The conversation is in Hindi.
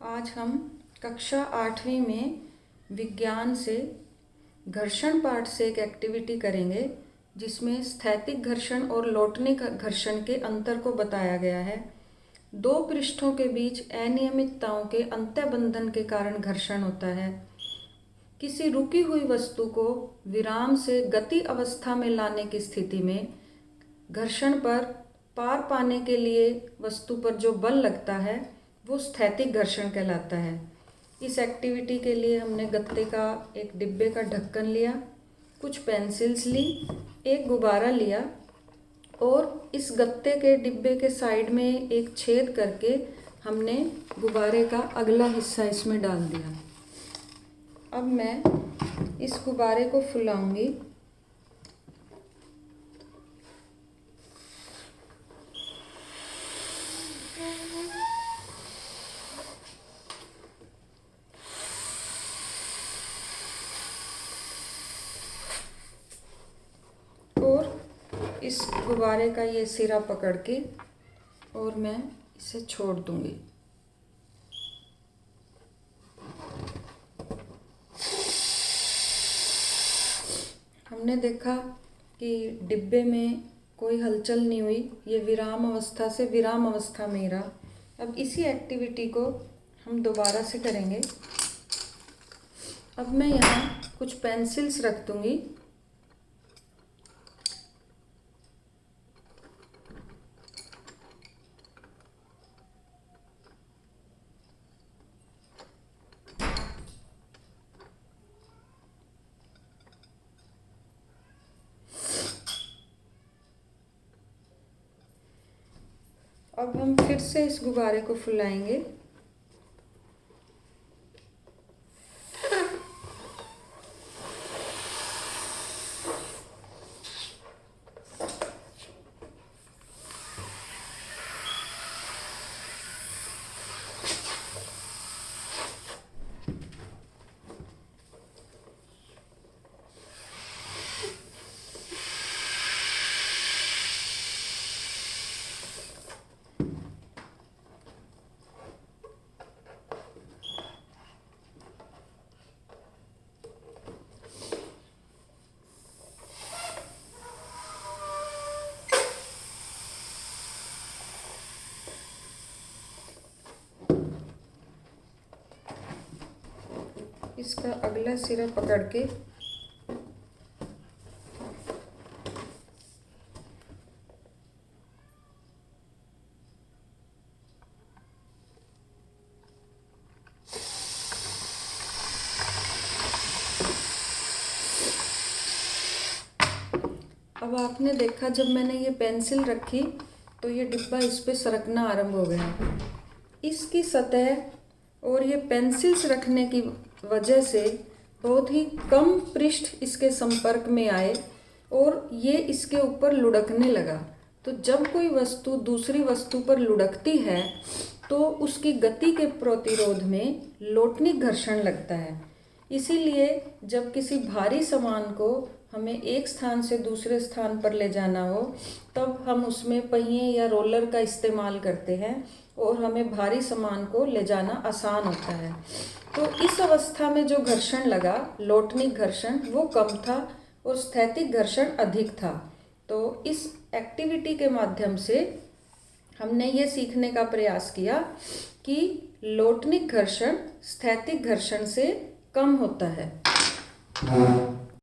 आज हम कक्षा 8वीं में विज्ञान से घर्षण पाठ से एक एक्टिविटी करेंगे जिसमें स्थैतिक घर्षण और लोटनिक घर्षण के अंतर को बताया गया है। दो पृष्ठों के बीच अनियमितताओं के अंतःबंधन के कारण घर्षण होता है। किसी रुकी हुई वस्तु को विराम से गति अवस्था में लाने की स्थिति में घर्षण पर पार पाने के लिए वस्तु पर जो बल लगता है वो स्थैतिक घर्षण कहलाता है। इस एक्टिविटी के लिए हमने गत्ते का एक डिब्बे का ढक्कन लिया, कुछ पेंसिल्स ली, एक गुब्बारा लिया और इस गत्ते के डिब्बे के साइड में एक छेद करके हमने गुब्बारे का अगला हिस्सा इसमें डाल दिया। अब मैं इस गुब्बारे को फुलाऊंगी। और इस गुब्बारे का ये सिरा पकड़ के और मैं इसे छोड़ दूंगी। हमने देखा कि डिब्बे में कोई हलचल नहीं हुई, ये विराम अवस्था से विराम अवस्था में ही रहा। अब इसी एक्टिविटी को हम दोबारा से करेंगे। अब मैं यहाँ कुछ पेंसिल्स रख दूँगी। अब हम फिर से इस गुब्बारे को फुलाएंगे। इसका अगला सिरा पकड़ के अब आपने देखा जब मैंने ये पेंसिल रखी तो ये डिब्बा इस पे सरकना आरंभ हो गया। इसकी सतह और ये पेंसिल्स रखने की वजह से बहुत ही कम पृष्ठ इसके संपर्क में आए और ये इसके ऊपर लुढ़कने लगा। तो जब कोई वस्तु दूसरी वस्तु पर लुढ़कती है तो उसकी गति के प्रतिरोध में लोटनिक घर्षण लगता है। इसीलिए जब किसी भारी सामान को हमें एक स्थान से दूसरे स्थान पर ले जाना हो तब हम उसमें पहिए या रोलर का इस्तेमाल करते हैं और हमें भारी सामान को ले जाना आसान होता है। तो इस अवस्था में जो घर्षण लगा, लोटनिक घर्षण, वो कम था और स्थैतिक घर्षण अधिक था। तो इस एक्टिविटी के माध्यम से हमने ये सीखने का प्रयास किया कि लोटनिक घर्षण स्थैतिक घर्षण से कम होता है।